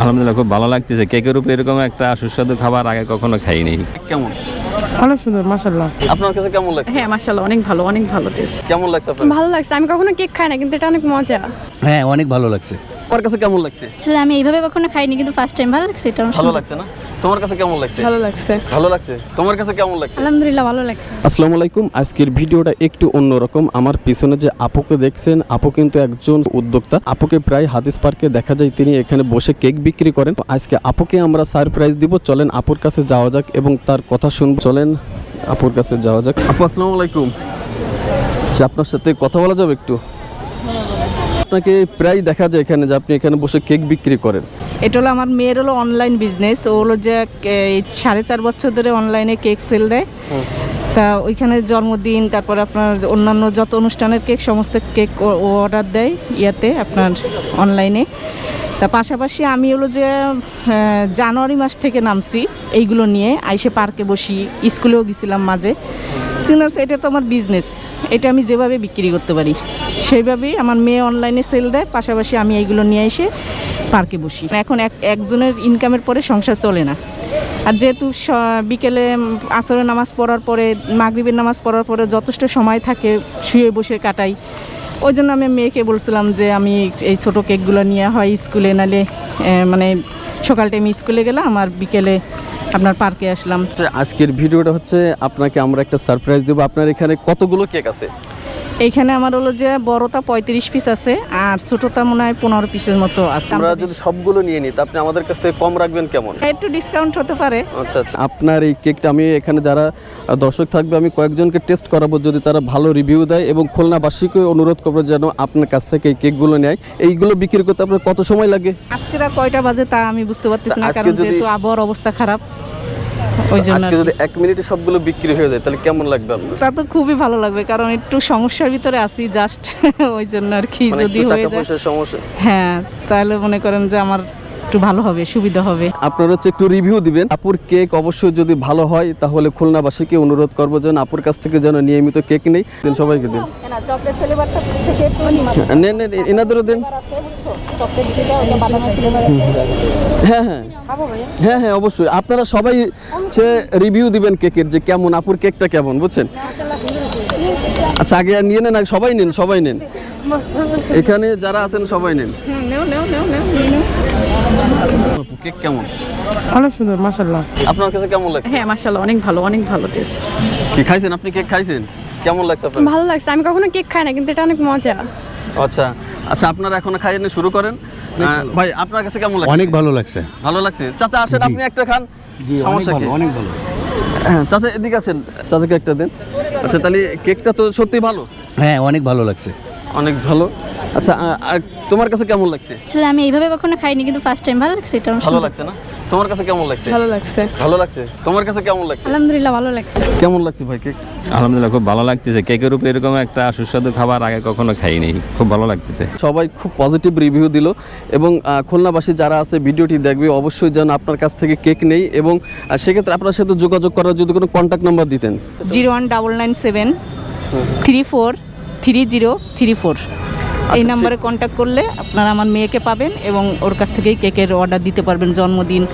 আলহামদুলিল্লাহ, খুব ভালো লাগতেছে। কেকের উপরে এরকম একটা সুস্বাদু খাবার আগে কখনো খাইনি। কেমন? অনেক সুন্দর, মাশাআল্লাহ। আপনার কাছে কেমন লাগছে? হ্যাঁ মাশাআল্লাহ, অনেক ভালো টেস্ট। কেমন লাগছে আপনার? ভালো লাগছে। আমি কখনো কেক খাই না, কিন্তু এটা অনেক মজা। হ্যাঁ, অনেক ভালো লাগছে। তোমার কাছে কেমন লাগছে? আসলে আমি এইভাবে কখনো খাইনি, কিন্তু ফার্স্ট টাইম ভালো লাগছে। এটা ভালো লাগছে না? তোমার কাছে কেমন লাগছে? ভালো লাগছে। ভালো লাগছে। তোমার কাছে কেমন লাগছে? আলহামদুলিল্লাহ ভালো লাগছে। আসসালামু আলাইকুম। আজকের ভিডিওটা একটু অন্যরকম। আমার পিছনে যে আপুকে দেখছেন, আপু কিন্তু একজন উদ্যোক্তা। আপুকে প্রায় হাদিস পার্কে দেখা যায় তিনি এখানে বসে কেক বিক্রি করেন। আজকে আপুকে আমরা সারপ্রাইজ দিব। চলেন আপুর কাছে যাওয়া যাক এবং তার কথা শুনবো। চলেন আপুর কাছে যাওয়া যাক। আপু আসসালামু আলাইকুম। আচ্ছা, আপনার সাথে কথা বলা যাবে একটু? আপনাকে প্রায় দেখা যায় এখানে যে আপনি এখানে বসে কেক বিক্রি করেন। এটা হলো আমার মেয়ের হলো অনলাইন বিজনেস। ও হলো যে 4.5 বছর ধরে অনলাইনে কেক সেল দেয়। তা ওইখানে জন্মদিন, তারপর আপনার অন্যান্য যত অনুষ্ঠানের কেক, সমস্ত কেক ও অর্ডার দেয় ইয়াতে আপনার অনলাইনে। তা পাশাপাশি আমি হলো যে জানুয়ারি মাস থেকে নামছি এইগুলো নিয়ে, আইসে পার্কে বসি, স্কুলেও গেছিলাম মাঝে। চিনার্স, এটা তো আমার বিজনেস। এটা আমি যেভাবে বিক্রি করতে পারি সেইভাবেই আমার মেয়ে অনলাইনে সেল দেয়, পাশাপাশি আমি এইগুলো নিয়ে এসে পার্কে বসি। এখন একজনের ইনকামের পরে সংসার চলে না। আর যেহেতু বিকেলে আসরের নামাজ পড়ার পরে, মাগরিবের নামাজ পড়ার পরে যথেষ্ট সময় থাকে, শুয়ে বসে কাটাই। ওই জন্য আমি মেয়েকে বলছিলাম যে আমি এই ছোটো কেকগুলো নিয়ে হয় স্কুলে, নালে মানে সকাল টাইমে স্কুলে গেলাম আর বিকেলে আপনার পার্কে আসলাম। আজকের ভিডিওটা হচ্ছে আপনাকে আমরা একটা সারপ্রাইজ দেবো। আপনার এখানে কতগুলো কেক আছে? এইখানে আমার হলো যে বড়টা 35 পিস আছে, আর ছোটটা মনে হয় 15 পিসের মতো আছে। আমরা যদি সবগুলো নিয়ে নিই তা আপনি আমাদের কাছ থেকে কম রাখবেন কেমন? একটু ডিসকাউন্ট হতে পারে। আচ্ছা আচ্ছা। আপনার এই কেকটা আমি এখানে যারা দর্শক থাকবে আমি কয়েকজনকে টেস্ট করাবো, যদি তারা ভালো রিভিউ দেয়, এবং খুলনাবাসীকে অনুরোধ করবো যেন আপনার কাছ থেকে এই কেকগুলো নেয়। এইগুলো বিক্রি করতে আপনার কত সময় লাগে? আজকে কয়টা বাজে তা আমি বুঝতে পারতেছি না, কারণ যেহেতু আবহাওয়ার অবস্থা খারাপ। ওই জন্য আজকে যদি 1 মিনিটে সবগুলো বিক্রি হয়ে যায় তাহলে কেমন লাগবে আপনার? তা তো খুবই ভালো লাগবে, কারণ একটু সমস্যার ভিতরে আছি জাস্ট ওই জন্য আর কি। যদি হয়ে যায় সমস্যা, হ্যাঁ, তাহলে মনে করেন যে আমার একটু ভালো হবে, সুবিধা হবে। আপনারা হচ্ছে একটু রিভিউ দিবেন। আপুর কেক অবশ্যই যদি ভালো হয় তাহলে খুলনাবাসীকে অনুরোধ করবো যেন আপুর কাছ থেকে যেন নিয়মিত কেক নেই। দিন সবাইকে দিন। চকলেট ফ্লেভারটা থেকে একটু নেন, এনাদেরও দিন। চকলেট যেটা ওটা বাদামের ফ্লেভার আছে। হ্যাঁ হ্যাঁ হ্যাঁ হ্যাঁ, অবশ্যই আপনারা সবাই রিভিউ দিবেন কেকের, যে কেমন আপুর কেকটা কেমন, বুঝছেন? আচ্ছা, আগে নিয়ে নেন, আগে সবাই নেন, সবাই নেন, এখানে যারা আছেন সবাই নেন। কেক কেমন? অনেক সুন্দর, মাশাআল্লাহ। আপনার কাছে কেমন লাগছে? হ্যাঁ মাশাআল্লাহ, অনেক ভালো টেস্ট। কি খাইছেন আপনি? কেক খাইছেন? কেমন লাগছে আপনার? ভালো লাগছে। আমি কখনো কেক খাই না, কিন্তু এটা অনেক মজা। আচ্ছা আচ্ছা, আপনারা এখন খাইয়ে শুরু করেন। ভাই, আপনার কাছে কেমন লাগছে? অনেক ভালো লাগছে। ভালো লাগছে। চাচা আসেন, আপনি একটা খান। সমস্যা কি? অনেক ভালো। চাচা এদিকে আসেন, চাচাকে একটা দেন। আচ্ছা, তাহলে কেকটা তো সত্যি ভালো। হ্যাঁ, অনেক ভালো লাগছে। অনেক ভালো। আচ্ছা, তোমার কাছে কেমন লাগছে? আসলে আমি এইভাবে কখনো খাইনি, কিন্তু ফার্স্ট টাইম ভালো লাগছে। এটা ভালো লাগছে না? তোমার কাছে কেমন লাগছে? ভালো লাগছে। ভালো লাগছে। তোমার কাছে কেমন লাগছে? আলহামদুলিল্লাহ ভালো লাগছে। কেমন লাগছে ভাই কেক? আলহামদুলিল্লাহ, খুব ভালো লাগতেছে। কেকের উপরে এরকম একটা সুস্বাদু খাবার আগে কখনো খাইনি। খুব ভালো লাগতেছে। সবাই খুব পজিটিভ রিভিউ দিল, এবং খুলনাবাসী যারা আছে ভিডিওটি দেখবে অবশ্যই যেন আপনার কাছ থেকে কেক নেই, এবং সেক্ষেত্রে আপনার সাথে যোগাযোগ করার যদি কোনো কন্ট্যাক্ট নাম্বার দিতেন। 01997 34 3034 এই নাম্বারে কন্ট্যাক্ট করলে আপনারা আমার মেয়েকে পাবেন, এবং ওর কাছ থেকেই কেকের অর্ডার দিতে পারবেন। জন্মদিন,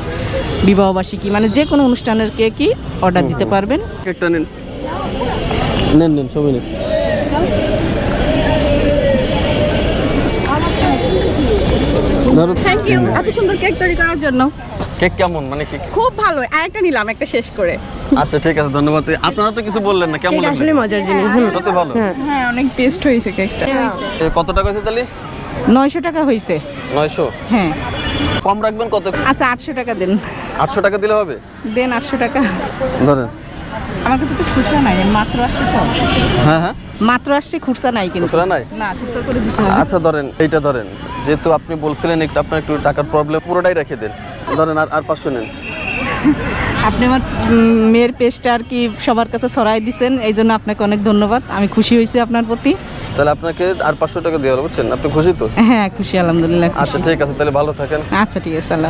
বিবাহবার্ষিকী, মানে যে কোনো অনুষ্ঠানের কেকই অর্ডার দিতে পারবেন। কেকটা নেন, নেন নেন, সবাই নেন। ধরো। থ্যাংক ইউ এত সুন্দর কেক তৈরি করার জন্য। কেক কেমন, মানে কেক খুব ভালো। আরেকটা নিলাম, একটা শেষ করে। আচ্ছা ঠিক আছে, ধন্যবাদ। আপনারা তো কিছু বললেন না, কেমন লাগলো? আসলে মজার জিনিস। সত্যি ভালো। হ্যাঁ, অনেক টেস্ট হয়েছে কেকটা। কত টাকা হয়েছে তাহলে? 900 টাকা হয়েছে। 900? হ্যাঁ। কম রাখবেন কত? আচ্ছা 800 টাকা দেন। 800 টাকা দিলে হবে? দেন 800 টাকা। ধরেন। আমার কাছে তো খুচরা নাই, মাত্র আসছে তো। হ্যাঁ হ্যাঁ, মাত্র আসছে, খুচরা নাই কিন্তু। খুচরা নাই? না, খুচরা করে দিতে হবে। আচ্ছা ধরেন, এইটা ধরেন, যেহেতু আপনি বলছিলেন একটু আপনার একটু টাকার প্রবলেম, পুরোটাই রেখে দেন। ধরেন, আর 500 নেন। আপনি আমার মেয়ের পেজটা আর কি সবার কাছে ছড়াই দিয়েছেন, এই জন্য আপনাকে অনেক ধন্যবাদ। আমি খুশি হয়েছি আপনার প্রতি। তাহলে আপনাকে আর 500 টাকা দেওয়া হলো, বুঝছেন? আপনি খুশি তো? হ্যাঁ খুশি, আলহামদুলিল্লাহ। আচ্ছা ঠিক আছে, তাহলে ভালো থাকেন। আচ্ছা ঠিক আছে, আল্লাহ।